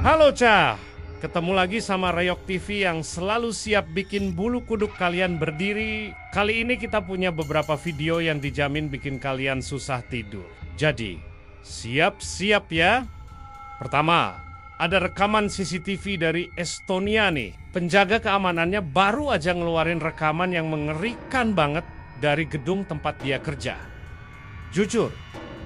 Halo Cah, ketemu lagi sama Rayok TV yang selalu siap bikin bulu kuduk kalian berdiri. Kali ini kita punya beberapa video yang dijamin bikin kalian susah tidur. Jadi, siap-siap ya. Pertama, ada rekaman CCTV dari Estonia nih. Penjaga keamanannya baru aja ngeluarin rekaman yang mengerikan banget dari gedung tempat dia kerja. Jujur,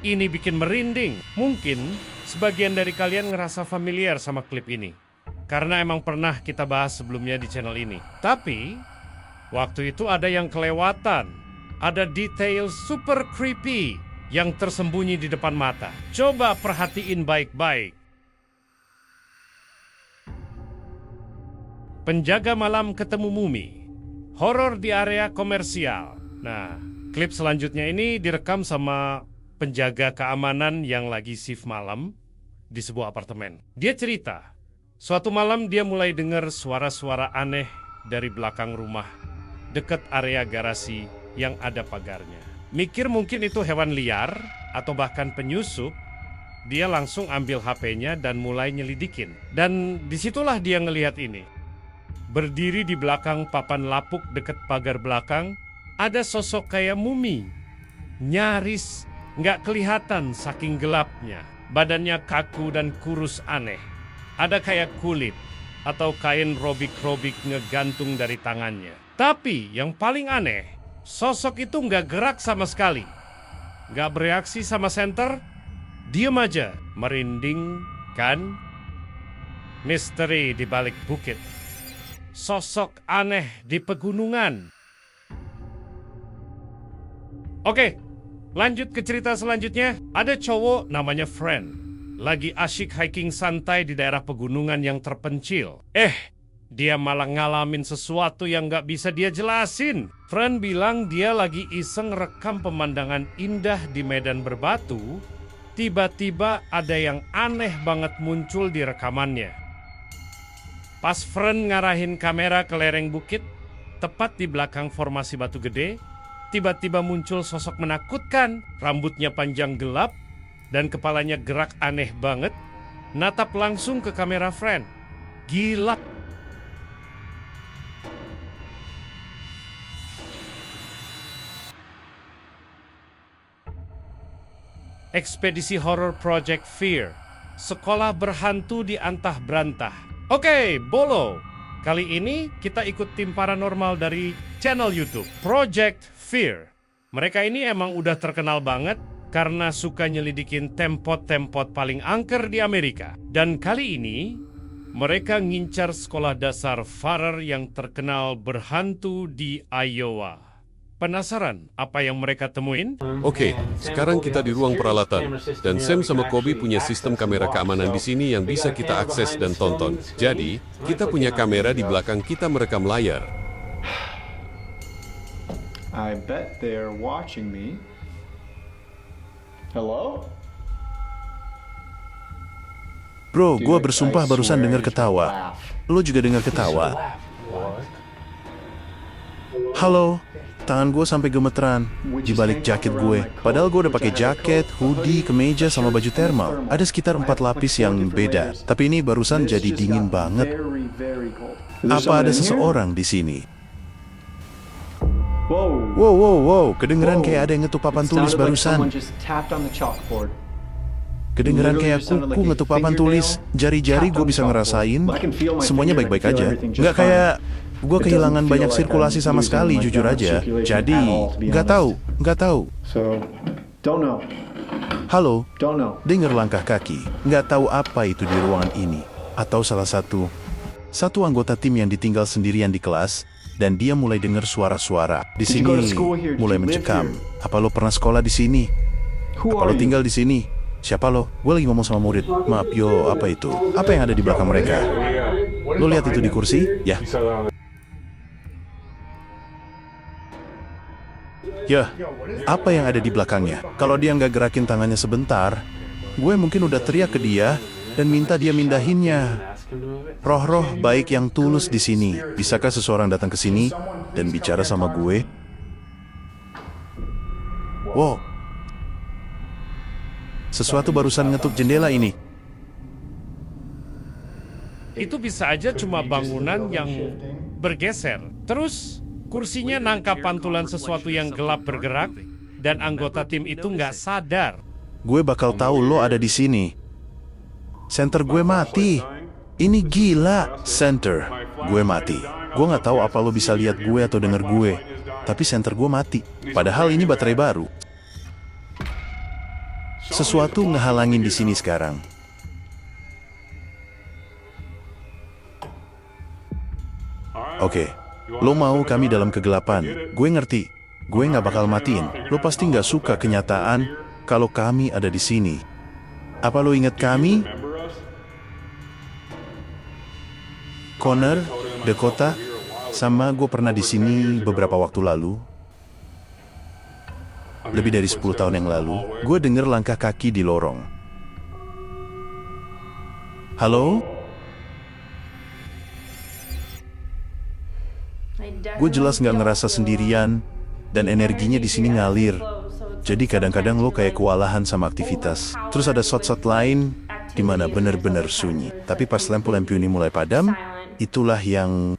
ini bikin merinding. Mungkin sebagian dari kalian ngerasa familiar sama klip ini, karena emang pernah kita bahas sebelumnya di channel ini. Tapi, waktu itu ada yang kelewatan. Ada detail super creepy yang tersembunyi di depan mata. Coba perhatiin baik-baik. Penjaga malam ketemu mumi. Horor di area komersial. Nah, klip selanjutnya ini direkam sama penjaga keamanan yang lagi shift malam di sebuah apartemen. Dia cerita, suatu malam dia mulai dengar suara-suara aneh dari belakang rumah, dekat area garasi yang ada pagarnya. Mikir mungkin itu hewan liar atau bahkan penyusup, dia langsung ambil HP-nya dan mulai nyelidikin. Dan disitulah dia ngelihat ini. Berdiri di belakang papan lapuk dekat pagar belakang, ada sosok kayak mumi. Nyaris nggak kelihatan saking gelapnya. Badannya kaku dan kurus aneh. Ada kayak kulit atau kain robik-robik ngegantung dari tangannya. Tapi yang paling aneh, sosok itu nggak gerak sama sekali. Nggak bereaksi sama senter, diem aja. Merinding kan? Misteri di balik bukit. Sosok aneh di pegunungan. Oke, lanjut ke cerita selanjutnya. Ada cowok namanya Friend. Lagi asyik hiking santai di daerah pegunungan yang terpencil. Dia malah ngalamin sesuatu yang gak bisa dia jelasin. Friend bilang dia lagi iseng rekam pemandangan indah di medan berbatu. Tiba-tiba ada yang aneh banget muncul di rekamannya. Pas Friend ngarahin kamera ke lereng bukit, tepat di belakang formasi batu gede, tiba-tiba muncul sosok menakutkan. Rambutnya panjang gelap dan kepalanya gerak aneh banget. Natap langsung ke kamera Friend. Gila. Ekspedisi Horror Project Fear. Sekolah berhantu di antah berantah. Oke, Bolo. Kali ini kita ikut tim paranormal dari channel YouTube Project Fear. Mereka ini emang udah terkenal banget karena suka nyelidikin tempot-tempot paling angker di Amerika. Dan kali ini mereka ngincar sekolah dasar Farrer yang terkenal berhantu di Iowa. Penasaran apa yang mereka temuin? Oke, sekarang kita di ruang peralatan. Dan Sam sama Kobe punya sistem kamera keamanan di sini yang bisa kita akses dan tonton. Jadi, kita punya kamera di belakang kita merekam layar. I bet they're watching me. Hello? Bro, gue bersumpah barusan dengar ketawa. Lo juga dengar ketawa? Halo, tangan gue sampai gemeteran di balik jaket gue. Padahal gue udah pakai jaket, hoodie, kemeja, sama baju thermal. Ada sekitar 4 lapis yang beda. Tapi ini barusan jadi dingin banget. Apa ada seseorang di sini? Wow, kedengeran kayak ada yang ngetuk papan tulis barusan. Kedengeran kayak kuku ngetuk papan tulis. Jari-jari gue bisa ngerasain semuanya baik-baik aja. Nggak kayak gue kehilangan banyak sirkulasi sama sekali, jujur aja. Jadi, nggak tahu. Halo, dengar langkah kaki. Nggak tahu apa itu di ruangan ini. Atau salah satu anggota tim yang ditinggal sendirian di kelas, dan dia mulai dengar suara-suara. Di sini mulai mencekam. Apa lo pernah sekolah di sini? Apa lo tinggal di sini? Siapa lo? Gue lagi ngomong sama murid. Maaf, apa itu? Apa yang ada di belakang mereka? Lo lihat itu di kursi? Ya. Apa yang ada di belakangnya? Kalau dia nggak gerakin tangannya sebentar, gue mungkin udah teriak ke dia dan minta dia mindahinnya. Roh-roh baik yang tulus di sini. Bisakah seseorang datang ke sini dan bicara sama gue? Wow. Sesuatu barusan ngetuk jendela ini. itu bisa aja cuma bangunan yang bergeser. Terus kursinya nangkap pantulan sesuatu yang gelap bergerak dan anggota tim itu nggak sadar. Gue bakal tahu lo ada di sini. Senter gue mati. Ini gila. Senter gue mati. Gue nggak tahu apa lo bisa lihat gue atau denger gue. Tapi senter gue mati. Padahal ini baterai baru. Sesuatu ngehalangin di sini sekarang. Oke, lo mau kami dalam kegelapan. Gue ngerti. Gue nggak bakal matiin. Lo pasti nggak suka kenyataan kalau kami ada di sini. Apa lo inget kami? Connor, Dakota, sama gue pernah di sini beberapa waktu lalu. Lebih dari 10 tahun yang lalu, gue denger langkah kaki di lorong. Halo? Gue jelas nggak ngerasa sendirian, dan energinya di sini ngalir. Jadi kadang-kadang lo kayak kewalahan sama aktivitas. Terus ada shot-shot lain, di mana bener-bener sunyi. Tapi pas lampu-lampu ini mulai padam, itulah yang...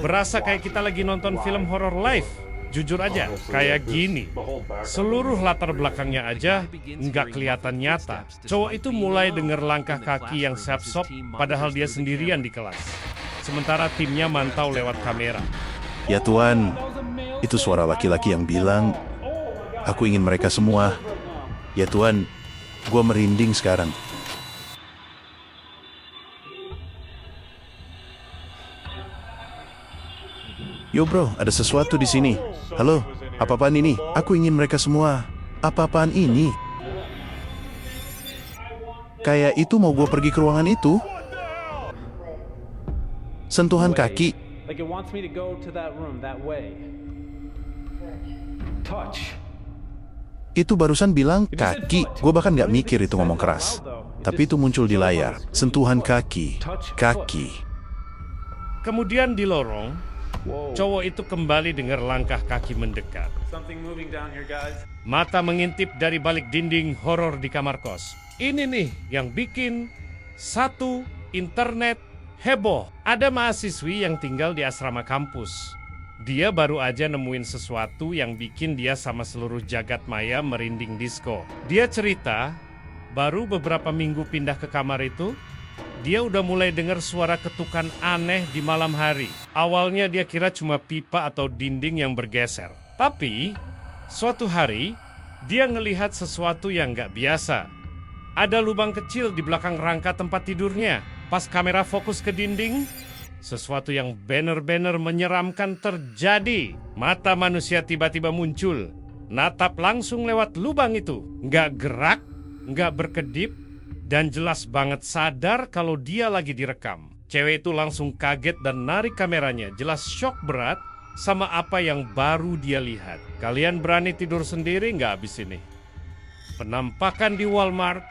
Berasa kayak kita lagi nonton film horor live. Jujur aja, kayak gini. Seluruh latar belakangnya aja nggak kelihatan nyata. Cowok itu mulai denger langkah kaki yang sap-sop, padahal dia sendirian di kelas. Sementara timnya mantau lewat kamera. Ya Tuhan, itu suara laki-laki yang bilang, aku ingin mereka semua. Ya Tuhan, gue merinding sekarang. Yo bro, ada sesuatu di sini. Halo, apa-apaan ini? Aku ingin mereka semua. Apa-apaan ini? Kayak itu mau gue pergi ke ruangan itu. Sentuhan kaki. Like it wants me to go to that room that way. Touch. Itu barusan bilang kaki. Gue bahkan gak mikir itu ngomong keras. Tapi itu muncul di layar. Sentuhan kaki. Kaki. Kemudian di lorong, cowok itu kembali dengar langkah kaki mendekat. Something moving down here, guys. Mata mengintip dari balik dinding horor di kamar kos. Ini nih yang bikin satu internet heboh. Ada mahasiswi yang tinggal di asrama kampus. Dia baru aja nemuin sesuatu yang bikin dia sama seluruh jagat maya merinding disco. Dia cerita, baru beberapa minggu pindah ke kamar itu, dia udah mulai dengar suara ketukan aneh di malam hari. Awalnya dia kira cuma pipa atau dinding yang bergeser. Tapi, suatu hari, dia ngelihat sesuatu yang gak biasa. Ada lubang kecil di belakang rangka tempat tidurnya. Pas kamera fokus ke dinding, sesuatu yang bener-bener menyeramkan terjadi. Mata manusia tiba-tiba muncul, natap langsung lewat lubang itu. Nggak gerak, nggak berkedip, dan jelas banget sadar kalau dia lagi direkam. Cewek itu langsung kaget dan narik kameranya. Jelas shock berat sama apa yang baru dia lihat. Kalian berani tidur sendiri nggak abis ini? Penampakan di Walmart,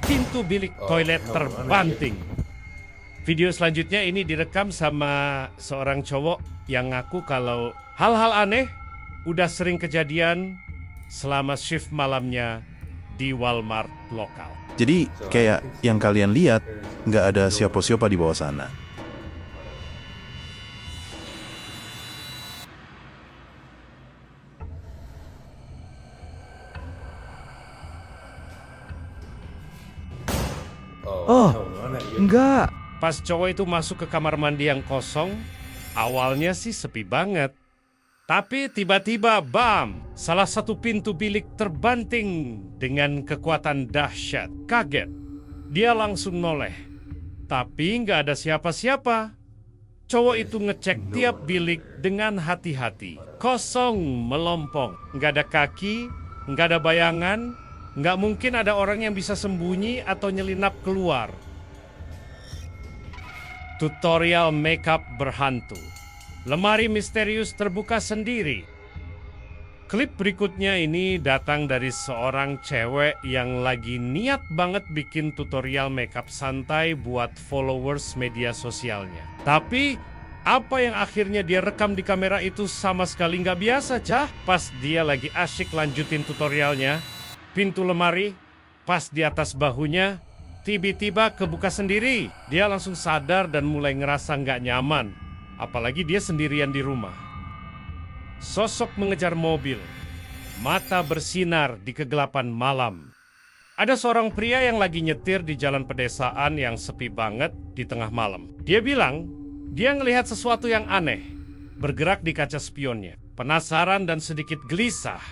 pintu bilik toilet terbanting. Video selanjutnya ini direkam sama seorang cowok yang ngaku kalau hal-hal aneh udah sering kejadian selama shift malamnya di Walmart lokal. Jadi kayak yang kalian lihat, nggak ada siapa-siapa di bawah sana. Oh, enggak. Pas cowok itu masuk ke kamar mandi yang kosong, awalnya sih sepi banget. Tapi tiba-tiba, bam! Salah satu pintu bilik terbanting dengan kekuatan dahsyat. Kaget. Dia langsung noleh. Tapi nggak ada siapa-siapa. Cowok itu ngecek tiap bilik dengan hati-hati. Kosong melompong. Nggak ada kaki, nggak ada bayangan. Nggak mungkin ada orang yang bisa sembunyi atau nyelinap keluar. Tutorial makeup berhantu. Lemari misterius terbuka sendiri. Klip berikutnya ini datang dari seorang cewek yang lagi niat banget bikin tutorial makeup santai buat followers media sosialnya. Tapi Apa yang akhirnya dia rekam di kamera itu sama sekali nggak biasa, Cah. Pas dia lagi asyik lanjutin tutorialnya, pintu lemari pas di atas bahunya tiba-tiba kebuka sendiri. Dia langsung sadar dan mulai ngerasa nggak nyaman. Apalagi dia sendirian di rumah. Sosok mengejar mobil. Mata bersinar di kegelapan malam. Ada seorang pria yang lagi nyetir di jalan pedesaan yang sepi banget di tengah malam. Dia bilang, dia ngelihat sesuatu yang aneh bergerak di kaca spionnya. Penasaran dan sedikit gelisah,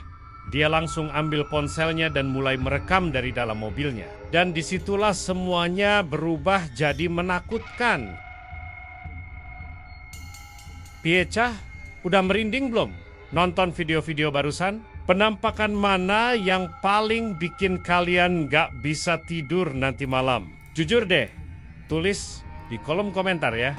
dia langsung ambil ponselnya dan mulai merekam dari dalam mobilnya. Dan disitulah semuanya berubah jadi menakutkan. Piecah, udah merinding belum nonton video-video barusan? Penampakan mana yang paling bikin kalian gak bisa tidur nanti malam? Jujur deh, tulis di kolom komentar ya.